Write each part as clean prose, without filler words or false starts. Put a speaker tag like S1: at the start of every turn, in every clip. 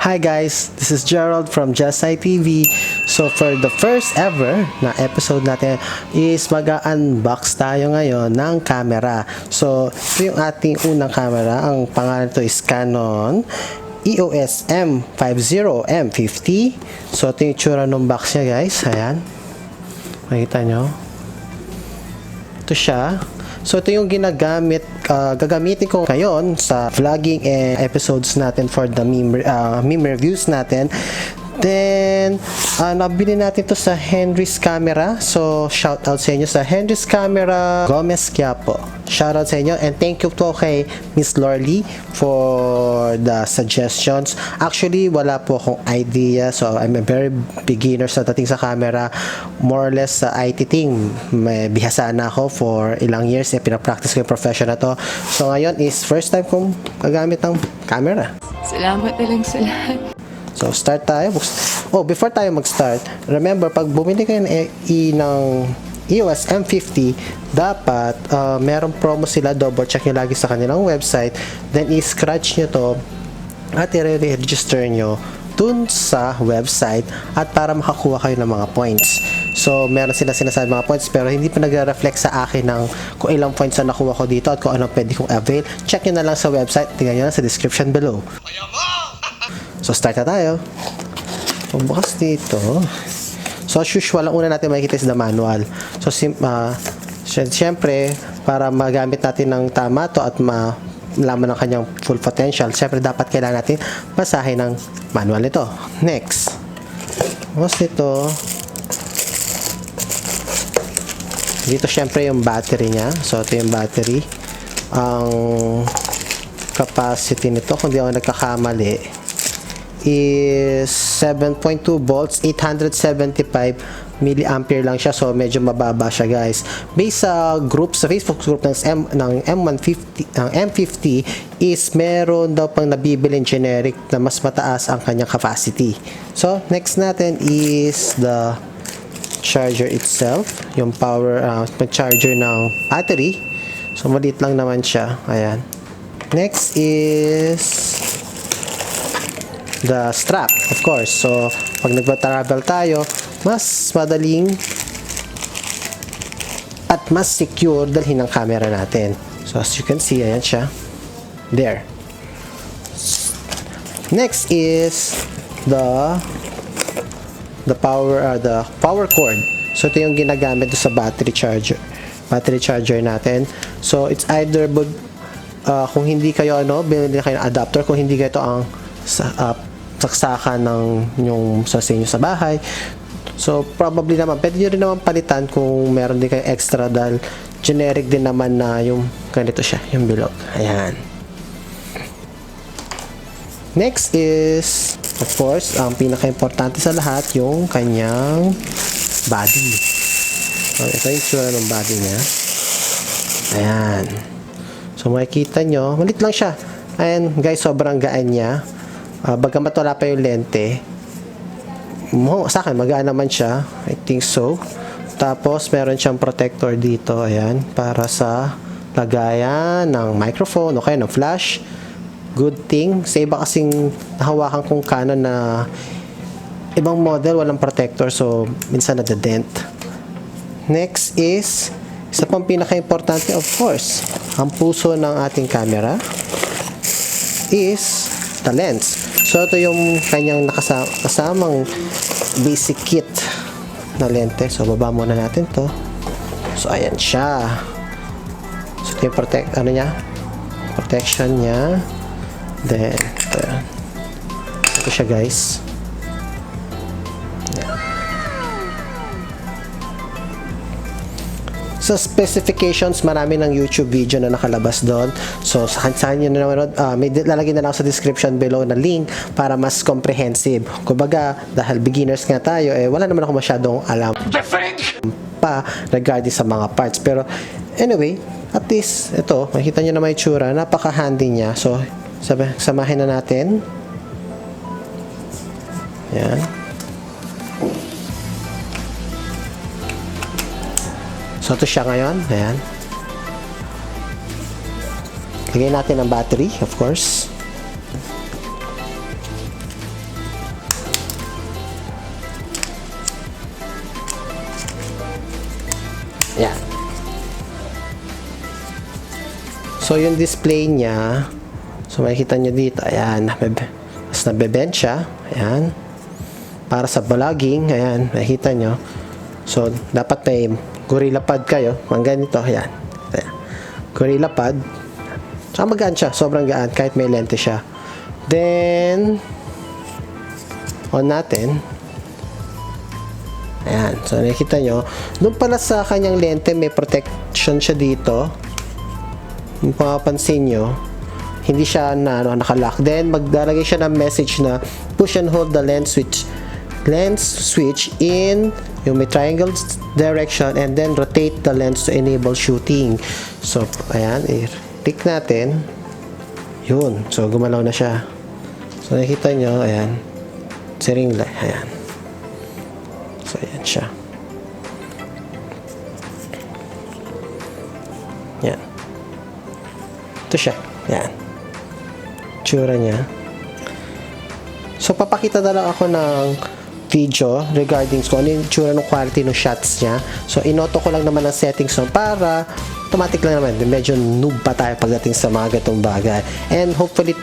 S1: Hi guys, this is Gerald from ghesai TV. So for the first ever na episode natin is mag-unbox tayo ngayon ng camera. So ito yung ating unang camera. Ang pangalan nito is Canon EOS M50 M50. So ito yung itsura ng box niya guys. Ayan. Makita nyo. Ito siya. So ito yung gagamitin ko ngayon sa vlogging and episodes natin for the meme reviews natin. Then nabili natin to sa Henry's Camera. So shout out sa inyo sa Henry's Camera Gomez Quiapo. Shout out sa inyo and thank you po kay Miss Lorly for the suggestions. Actually wala po akong idea, so I'm a very beginner sa dating sa camera. More or less sa IT thing, may bihasa na ako for ilang years, pinapractice ko yung profession na to. So ngayon is first time kong gagamit ng camera.
S2: Salamat na lang sa lahat.
S1: So, start tayo. Oh, before tayo mag-start, remember, pag bumili kayo ng EOS M50, dapat merong promo sila, double check nyo lagi sa kanilang website, then i-scratch nyo to at i-register nyo dun sa website at para makakuha kayo ng mga points. So, meron sila sinasabi mga points pero hindi pa nagre-reflect sa akin ng kung ilang points na nakuha ko dito at kung anong pwede kong avail. Check nyo na lang sa website. Tingnan nyo lang sa description below. So, start na tayo. Pagbukas dito. So, as usual, ang una natin makikita is the manual. So, syempre, para magamit natin ng tama to at malaman ng kanyang full potential, syempre, dapat kailangan natin basahin ng manual nito. Next. Tapos nito, dito, syempre, yung battery niya. So, ito yung battery. Ang capacity nito, kung di ako nagkakamali, is 7.2 volts, 875 milliampere lang siya, so medyo mababa siya guys. Based sa group, sa Facebook group ng M50 is meron daw pang nabibiling generic na mas mataas ang kanyang capacity. So next natin is the charger itself, yung power charger ng battery. So maliit lang naman siya. Ayan. Next is the strap, of course. So, pag nagpa-travel tayo, mas madaling at mas secure dalhin ang camera natin. So, as you can see, ayan siya. There. Next is the power cord. So, ito yung ginagamit sa battery charger natin. So, it's either kung hindi kayo bilhin kayo ng adapter, kung hindi kayo ito ang saksakan ng yung sa inyo sa bahay. So, probably naman, pwede nyo rin naman palitan kung meron din kayo extra dahil generic din naman na yung ganito siya, yung bilog. Ayan. Next is, of course, ang pinaka-importante sa lahat, yung kanyang body. So, ito yung tsura ng body niya. Ayan. So, makikita nyo, malit lang siya. Ayan, guys, sobrang gaan niya. Bagamat wala pa yung lente, sa akin magaan naman siya, I think so. Tapos meron siyang protector dito, ayan, para sa lagayan ng microphone o kaya ng flash. Good thing, sa iba kasing nahawakan kong Canon na ibang model walang protector, so minsan nadadent. Next is isa pang pinaka-importante, of course, ang puso ng ating camera is the lens. So, ito yung kanyang nakasamang basic kit na lente. So, baba muna natin to. So, ayan siya. So, ito yung protection niya. Then, ito siya guys. Sa specifications, marami ng YouTube video na nakalabas doon. So, saan nyo na nanonood, may lalagyan na lang sa description below na link para mas comprehensive. Kumbaga, dahil beginners nga tayo, wala naman ako masyadong alam pa regarding sa mga parts. Pero, anyway, at least, ito, makikita nyo na may tsura. Napaka-handy niya. So, samahin na natin. Yan. So, ito siya ngayon. Ayan. Lagay natin ang battery, of course. Yan. So, yung display niya, so makikita nyo dito, ayan, mas nabebend siya, ayan, para sa vlogging, ayan, makikita nyo. So, dapat may gorilla pad kayo, ang ganito, ayan, gorilla pad. So, magaan siya, sobrang gaan, kahit may lente siya. Then, on natin. Ayan, so nakikita nyo, doon pala sa kanyang lente, may protection siya dito. Kung mapapansin nyo, hindi siya nakalock. Then, maglalagay siya ng message na push and hold the lens switch in yung may triangle direction and then rotate the lens to enable shooting. So, ayan, i-click natin. Yun. So, gumalaw na siya. So, nakikita nyo, ayan. Si ring light, ayan. So, ayan siya. Yan. Ito siya. Yan. Tsura niya. So, papakita na lang ako ng video regarding kung ano yung tsura ng quality ng shots niya. So, inoto ko lang naman ang settings nun para automatic lang naman. Medyo noob pa tayo pagdating sa mga gatong bagay. And hopefully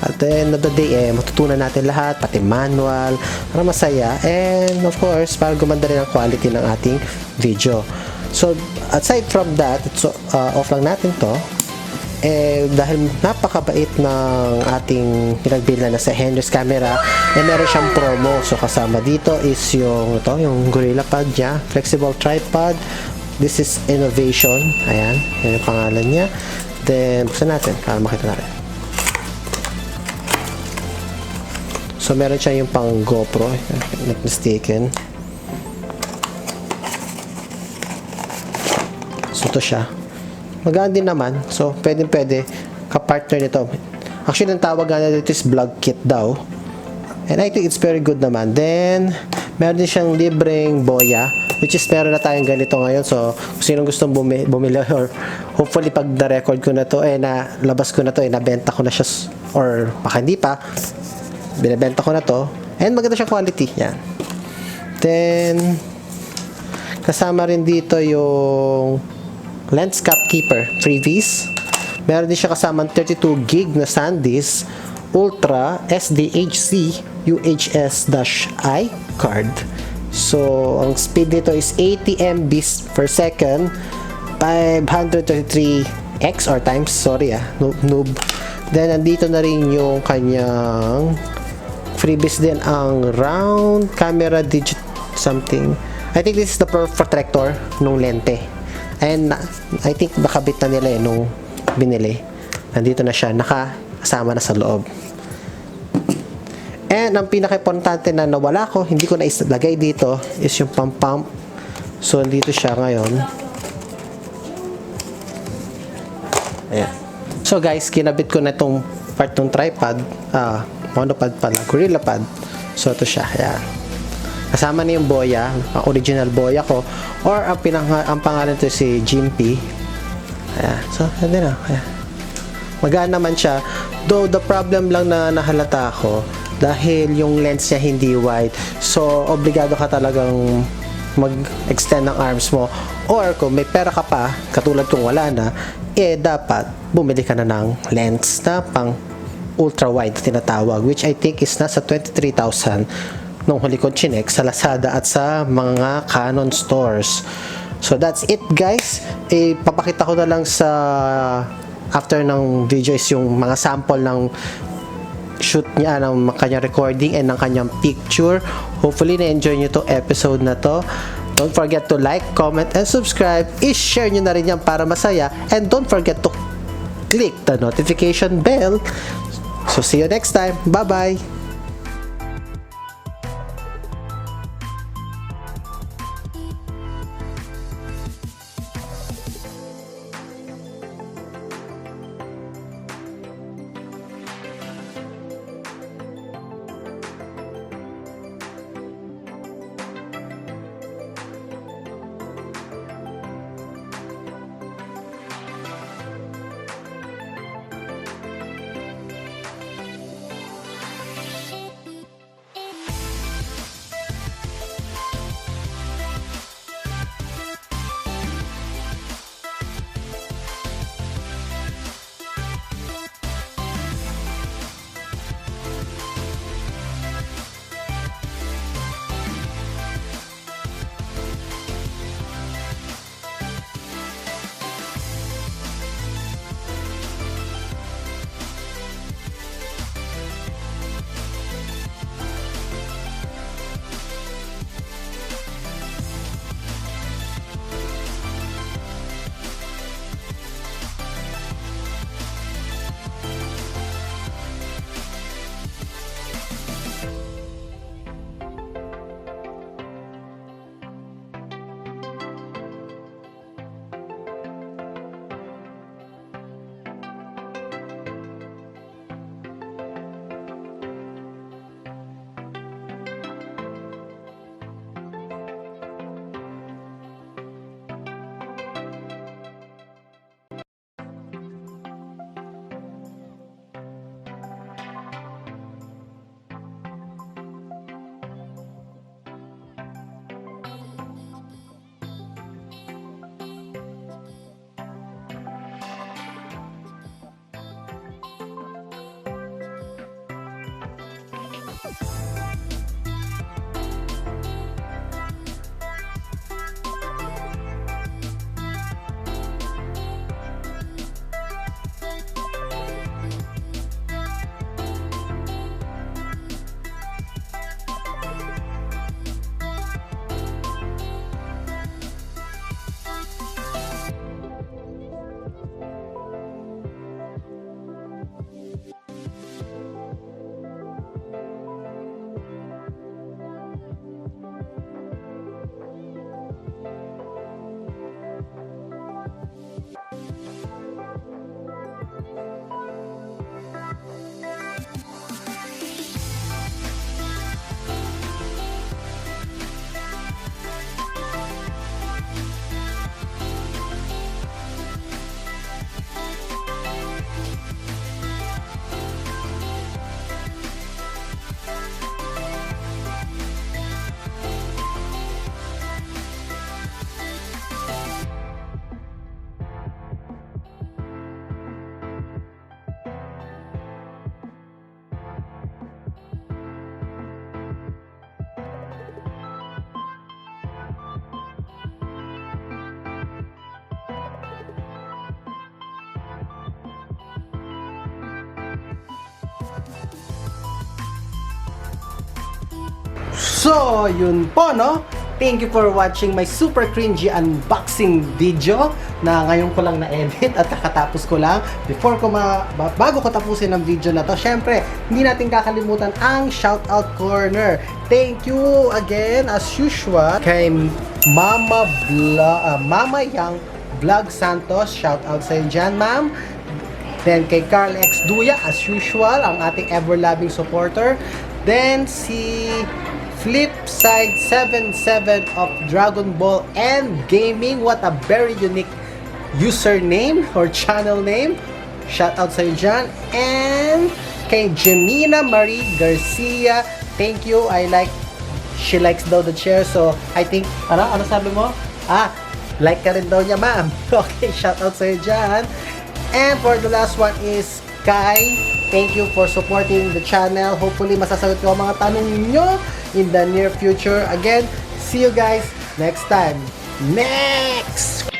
S1: at the end of the day, matutunan natin lahat, pati manual, para masaya. And of course, para gumanda rin ang quality ng ating video. So, aside from that, off lang natin to. Dahil napakabait ng ating pinagbilhan na sa Henry's camera, meron siyang promo. So, kasama dito is yung gorilla pad niya, flexible tripod. This is Innovation. Ayan, yan yung pangalan niya. Then, buksan natin para makita natin. So, meron siya yung pang GoPro, not mistaken. So, ito siya. Magaan din naman. So, pwede ka-partner nito. Actually, ang tawag nga dito is vlog kit daw. And I think it's very good naman. Then, meron din siyang libreng boya, which is meron na tayong ganito ngayon. So, kung sinong gustong bumili or hopefully pag na-record ko na to, nalabas ko na to, nabenta ko na siya, or baka hindi pa, binabenta ko na to. And maganda siyang quality. Yan. Then, kasama rin dito yung lens cap keeper freebies. Meron din siya kasamang 32 gig na SanDisk Ultra SDHC UHS-I card. So, ang speed nito is 80 MB per second, 533x or times, sorry noob. Then, nandito na rin yung kanyang freebies din, ang round camera digit something. I think this is the protractor nung lente. And I think nakabit na nila nung binili. Nandito na siya, nakasama na sa loob. And ang pinaka-importante na nawala ko, hindi ko na ilagay dito, is yung pump. So, dito siya ngayon. Ayan. So guys, kinabit ko na itong part ng tripod, monopod pala, gorilla pad. So, ito siya. Ayan. Kasama na yung boya, ang original boya ko, or ang pangalan to si Jimpy. Ayan. So, hindi na. Ayan. Magaan naman siya. Though, the problem lang na nahalata ako, dahil yung lens niya hindi wide. So, obligado ka talagang mag-extend ng arms mo. Or, kung may pera ka pa, katulad kung wala na, dapat bumili ka na ng lens na pang ultra wide tinatawag, which I think is nasa 23,000 nung huli ko chinek sa Lazada at sa mga Canon stores. So that's it guys. Papakita ko na lang sa after ng video is yung mga sample ng shoot niya, ng kanyang recording and ng kanyang picture. Hopefully na-enjoy nyo to episode na to. Don't forget to like, comment, and subscribe. I-share nyo na rin yan para masaya. And don't forget to click the notification bell. So see you next time. Bye-bye! So, yun po, no? Thank you for watching my super cringy unboxing video na ngayon ko lang na-edit at kakatapos ko lang. Bago ko tapusin ang video na to, syempre, hindi natin kakalimutan ang shoutout corner. Thank you again, as usual, kay Mama Yang Vlog Santos. Shoutout sa iyo dyan, ma'am. Then kay Carl X Duya, as usual, ang ating ever-loving supporter. Then si Flipside 77 of Dragon Ball and Gaming. What a very unique username or channel name. Shout out sa iyo dyan. And kay Janina Marie Garcia, thank you. She likes daw the chair, so I think, ano sabi mo? Like ka rin daw niya, ma'am. Okay, shout out sa iyo dyan. And for the last one is Kai. Thank you for supporting the channel. Hopefully, masasagot ko ang mga tanong niyo in the near future. Again, see you guys next time. Next!